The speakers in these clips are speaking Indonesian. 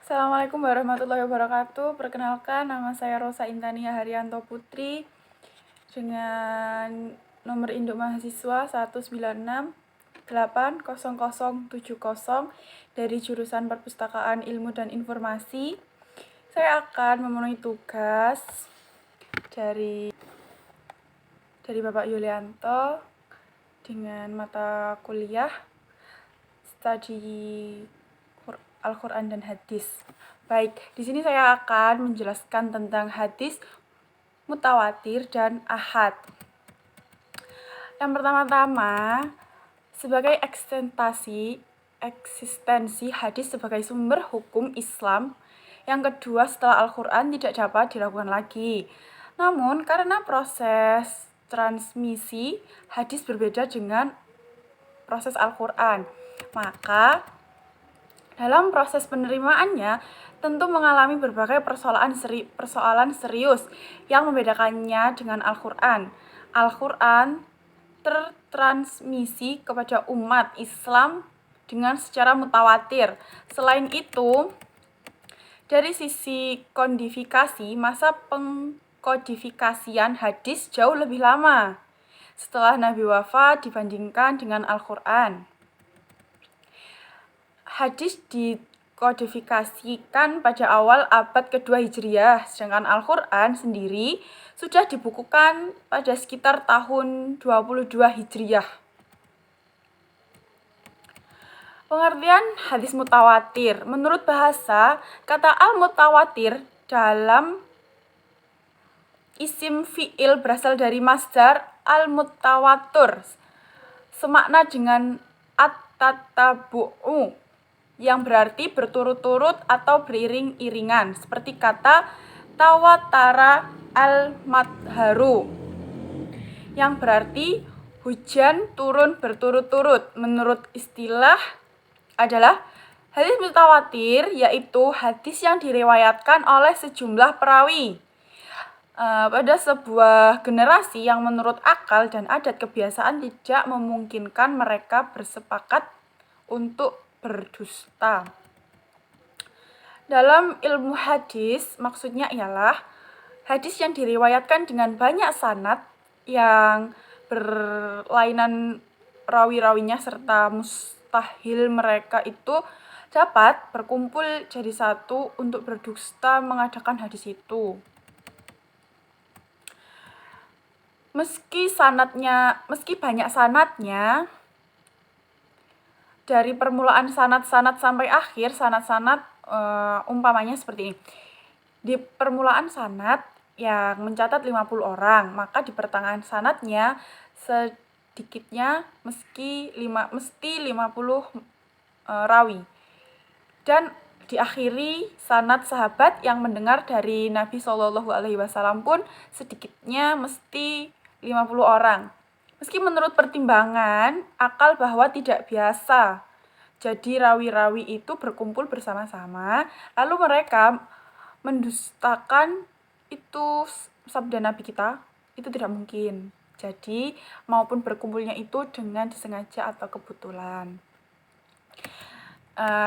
Assalamualaikum warahmatullahi wabarakatuh. Perkenalkan, nama saya Rosa Intania Haryanto Putri dengan nomor induk mahasiswa 196800070 dari jurusan Perpustakaan Ilmu dan Informasi. Saya akan memenuhi tugas dari Bapak Yulianto dengan mata kuliah Studi Al-Quran dan Hadis. Baik, di sini saya akan menjelaskan tentang hadis mutawatir dan ahad. Yang pertama-tama, sebagai eksistensi hadis sebagai sumber hukum Islam. Yang kedua, setelah Al-Quran tidak dapat dilakukan lagi. Namun, karena proses transmisi hadis berbeda dengan proses Al-Quran, maka dalam proses penerimaannya tentu mengalami berbagai persoalan serius yang membedakannya dengan Al-Quran. Al-Quran tertransmisi kepada umat Islam dengan secara mutawatir. Selain itu, dari sisi kodifikasi, masa pengkodifikasian hadis jauh lebih lama setelah Nabi wafat dibandingkan dengan Al-Quran. Hadis dikodifikasikan pada awal abad kedua Hijriah, sedangkan Al-Quran sendiri sudah dibukukan pada sekitar tahun 22 Hijriah. Pengertian hadis mutawatir. Menurut bahasa, kata al-mutawatir dalam isim fi'il berasal dari masdar al-mutawatur, semakna dengan at-tatabu'u, yang berarti berturut-turut atau beriring-iringan, seperti kata tawatara al-madharu, yang berarti hujan turun berturut-turut. Menurut istilah adalah hadis mutawatir, yaitu hadis yang diriwayatkan oleh sejumlah perawi pada sebuah generasi yang menurut akal dan adat kebiasaan tidak memungkinkan mereka bersepakat untuk berdusta. Dalam ilmu hadis, maksudnya ialah hadis yang diriwayatkan dengan banyak sanad yang berlainan rawi-rawinya serta mustahil mereka itu dapat berkumpul jadi satu untuk berdusta mengadakan hadis itu. Meski banyak sanadnya, dari permulaan sanad-sanad sampai akhir sanad-sanad umpamanya seperti ini. Di permulaan sanad yang mencatat 50 orang, maka di pertengahan sanadnya sedikitnya mesti 50 rawi. Dan diakhiri sanad sahabat yang mendengar dari Nabi SAW pun sedikitnya mesti 50 orang. Meski menurut pertimbangan akal bahwa tidak biasa jadi rawi-rawi itu berkumpul bersama-sama, lalu mereka mendustakan itu sabda Nabi kita, itu tidak mungkin. Jadi maupun berkumpulnya itu dengan disengaja atau kebetulan.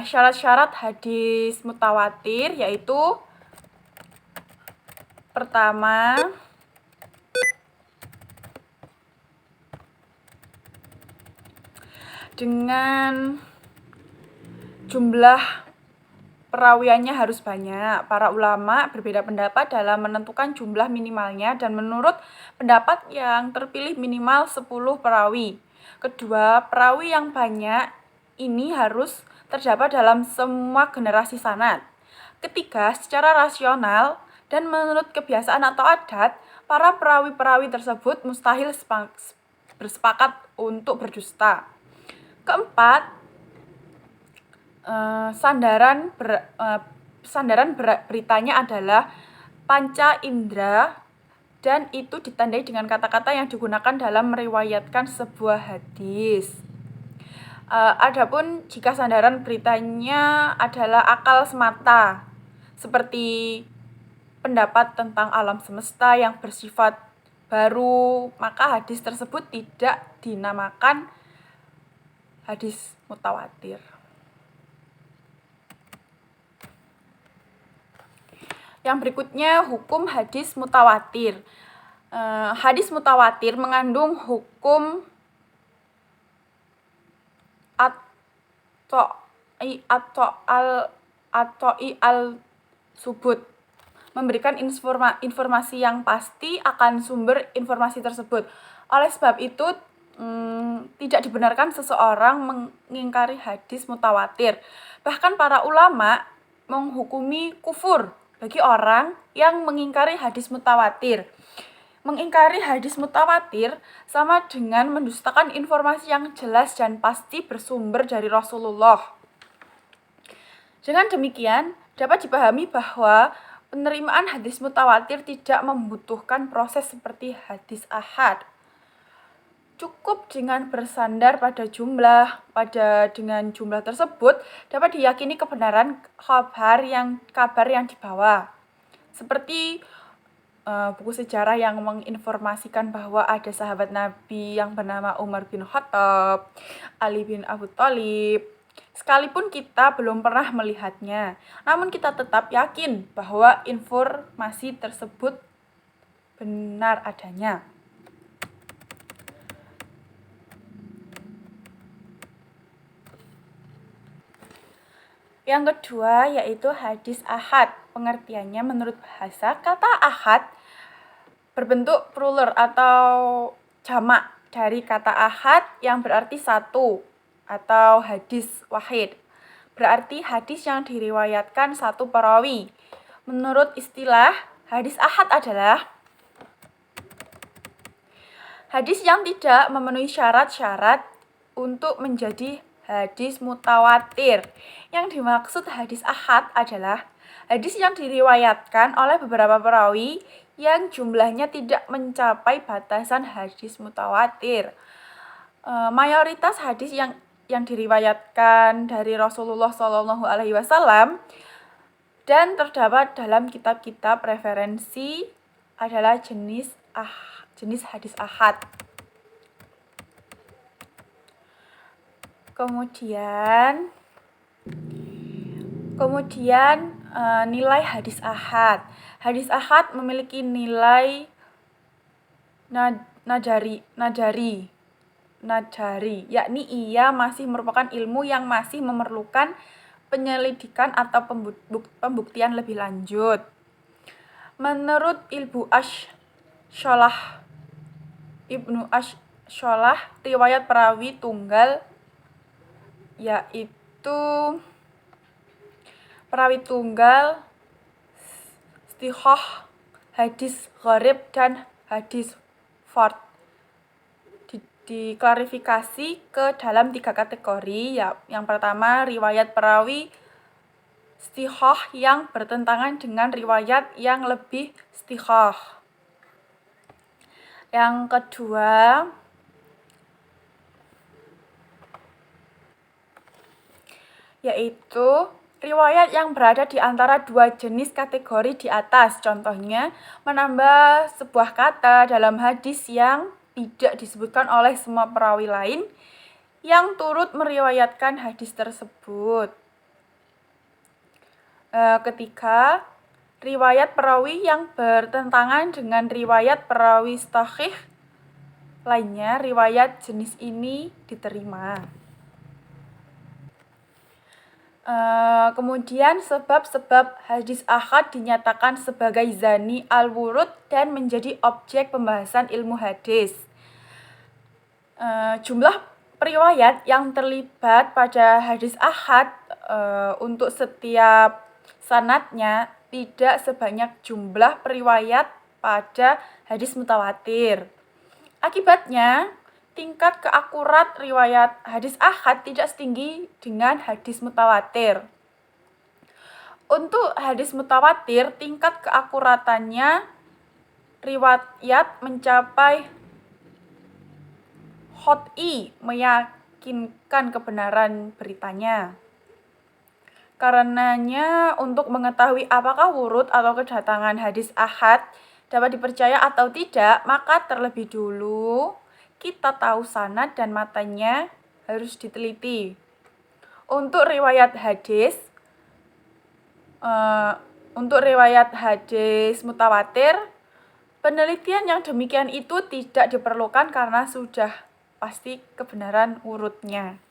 Syarat-syarat hadis mutawatir yaitu pertama, dengan jumlah perawiannya harus banyak. Para ulama berbeda pendapat dalam menentukan jumlah minimalnya dan menurut pendapat yang terpilih minimal 10 perawi. Kedua, perawi yang banyak ini harus terdapat dalam semua generasi sanad. Ketiga, secara rasional dan menurut kebiasaan atau adat, para perawi-perawi tersebut mustahil bersepakat untuk berdusta. Keempat, sandaran beritanya adalah panca indera dan itu ditandai dengan kata-kata yang digunakan dalam meriwayatkan sebuah hadis. Adapun jika sandaran beritanya adalah akal semata, seperti pendapat tentang alam semesta yang bersifat baru, maka hadis tersebut tidak dinamakan hadis mutawatir. Yang berikutnya hukum hadis mutawatir. Hadis mutawatir mengandung hukum al subut, memberikan informasi yang pasti akan sumber informasi tersebut. Oleh sebab itu, tidak dibenarkan seseorang mengingkari hadis mutawatir. Bahkan para ulama menghukumi kufur bagi orang yang mengingkari hadis mutawatir. Mengingkari hadis mutawatir sama dengan mendustakan informasi yang jelas dan pasti bersumber dari Rasulullah. Dengan demikian, dapat dipahami bahwa penerimaan hadis mutawatir tidak membutuhkan proses seperti hadis ahad. Cukup dengan bersandar pada dengan jumlah tersebut dapat diyakini kebenaran kabar yang dibawa. Seperti buku sejarah yang menginformasikan bahwa ada sahabat Nabi yang bernama Umar bin Khattab, Ali bin Abu Thalib. Sekalipun kita belum pernah melihatnya, namun kita tetap yakin bahwa informasi tersebut benar adanya. Yang kedua yaitu hadis ahad. Pengertiannya menurut bahasa, kata ahad berbentuk plural atau jamak dari kata ahad yang berarti satu atau hadis wahid. Berarti hadis yang diriwayatkan satu perawi. Menurut istilah, hadis ahad adalah hadis yang tidak memenuhi syarat-syarat untuk menjadi hadis mutawatir. Yang dimaksud hadis ahad adalah hadis yang diriwayatkan oleh beberapa perawi yang jumlahnya tidak mencapai batasan hadis mutawatir. Mayoritas hadis yang diriwayatkan dari Rasulullah SAW dan terdapat dalam kitab-kitab referensi adalah jenis hadis ahad. Kemudian nilai hadis ahad. Hadis ahad memiliki nilai nadari, yakni ia masih merupakan ilmu yang masih memerlukan penyelidikan atau pembuktian lebih lanjut. Menurut Ibnu Ash-Sholah, riwayat perawi tunggal yaitu perawi tunggal, istiqoh, hadis gharib, dan hadis fard diklarifikasi ke dalam 3 kategori. Yang pertama, riwayat perawi istiqoh yang bertentangan dengan riwayat yang lebih istiqoh. Yang kedua, yaitu riwayat yang berada di antara 2 jenis kategori di atas. Contohnya, menambah sebuah kata dalam hadis yang tidak disebutkan oleh semua perawi lain yang turut meriwayatkan hadis tersebut. Ketiga, riwayat perawi yang bertentangan dengan riwayat perawi sahih lainnya, riwayat jenis ini diterima. Kemudian sebab-sebab hadis ahad dinyatakan sebagai zani al-wurud dan menjadi objek pembahasan ilmu hadis. Jumlah periwayat yang terlibat pada hadis ahad untuk setiap sanadnya tidak sebanyak jumlah periwayat pada hadis mutawatir. Akibatnya, tingkat keakurat riwayat hadis ahad tidak setinggi dengan hadis mutawatir. Untuk hadis mutawatir, tingkat keakuratannya riwayat mencapai qat'i, meyakinkan kebenaran beritanya. Karenanya, untuk mengetahui apakah wurud atau kedatangan hadis ahad dapat dipercaya atau tidak, maka terlebih dulu kita tahu sanad dan matanya harus diteliti. Untuk riwayat hadis, untuk riwayat hadis mutawatir, penelitian yang demikian itu tidak diperlukan karena sudah pasti kebenaran urutnya.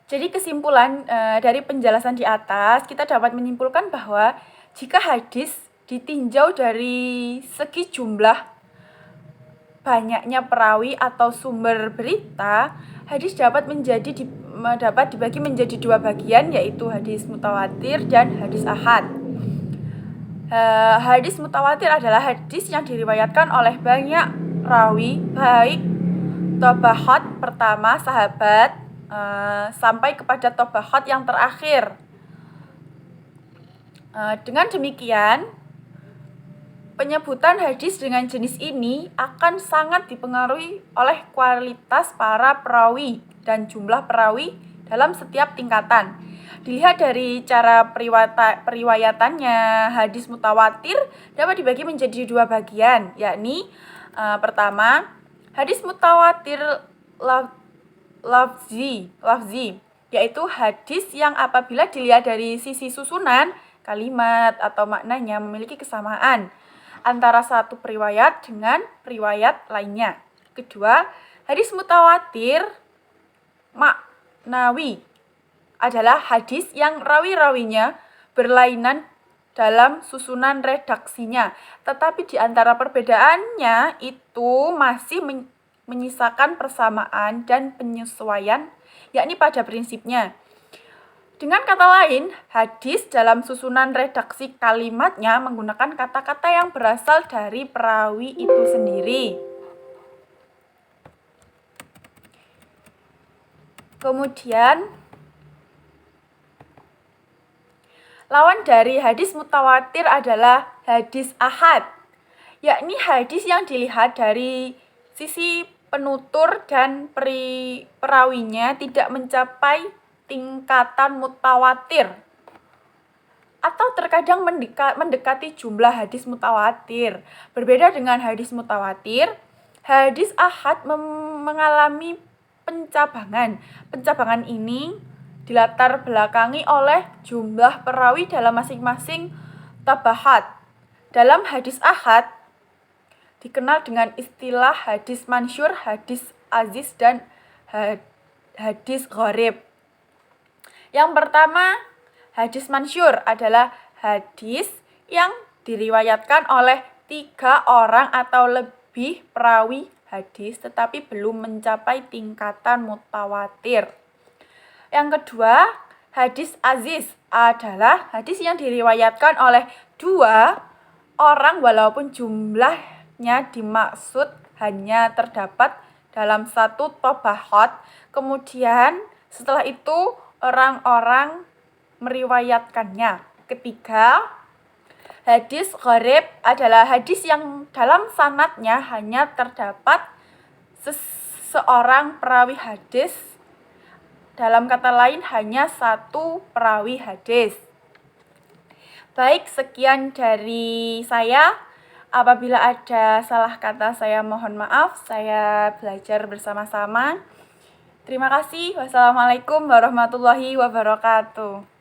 Jadi kesimpulan dari penjelasan di atas, kita dapat menyimpulkan bahwa jika hadis ditinjau dari segi jumlah banyaknya perawi atau sumber berita, hadis dapat dibagi menjadi dua bagian, yaitu hadis mutawatir dan hadis ahad. Hadis mutawatir adalah hadis yang diriwayatkan oleh banyak rawi, baik tobahat pertama sahabat sampai kepada tobahat yang terakhir. Dengan demikian, penyebutan hadis dengan jenis ini akan sangat dipengaruhi oleh kualitas para perawi dan jumlah perawi dalam setiap tingkatan. Dilihat dari cara periwayatannya, hadis mutawatir dapat dibagi menjadi dua bagian, yakni pertama, hadis mutawatir lafzi, yaitu hadis yang apabila dilihat dari sisi susunan, kalimat atau maknanya memiliki kesamaan antara satu periwayat dengan periwayat lainnya. Kedua, hadis mutawatir maknawi adalah hadis yang rawi-rawinya berlainan dalam susunan redaksinya, tetapi di antara perbedaannya itu masih menyisakan persamaan dan penyesuaian, yakni pada prinsipnya. Dengan kata lain, hadis dalam susunan redaksi kalimatnya menggunakan kata-kata yang berasal dari perawi itu sendiri. Kemudian, lawan dari hadis mutawatir adalah hadis ahad, yakni hadis yang dilihat dari sisi penutur dan perawinya tidak mencapai tingkatan mutawatir atau terkadang mendekati jumlah hadis mutawatir. Berbeda dengan hadis mutawatir, hadis ahad mengalami pencabangan. Pencabangan ini dilatar belakangi oleh jumlah perawi dalam masing-masing tabahat. Dalam hadis ahad dikenal dengan istilah hadis mansyur, hadis aziz, dan hadis gharib. Yang pertama, hadis mansyur adalah hadis yang diriwayatkan oleh 3 orang atau lebih perawi hadis tetapi belum mencapai tingkatan mutawatir. Yang kedua, hadis aziz adalah hadis yang diriwayatkan oleh 2 orang walaupun jumlahnya dimaksud hanya terdapat dalam satu tobahat. Kemudian setelah itu orang-orang meriwayatkannya. Ketiga, hadis gharib adalah hadis yang dalam sanadnya hanya terdapat seorang perawi hadis. Dalam kata lain, hanya satu perawi hadis. Baik, sekian dari saya. Apabila ada salah kata, saya mohon maaf. Saya belajar bersama-sama. Terima kasih. Wassalamualaikum warahmatullahi wabarakatuh.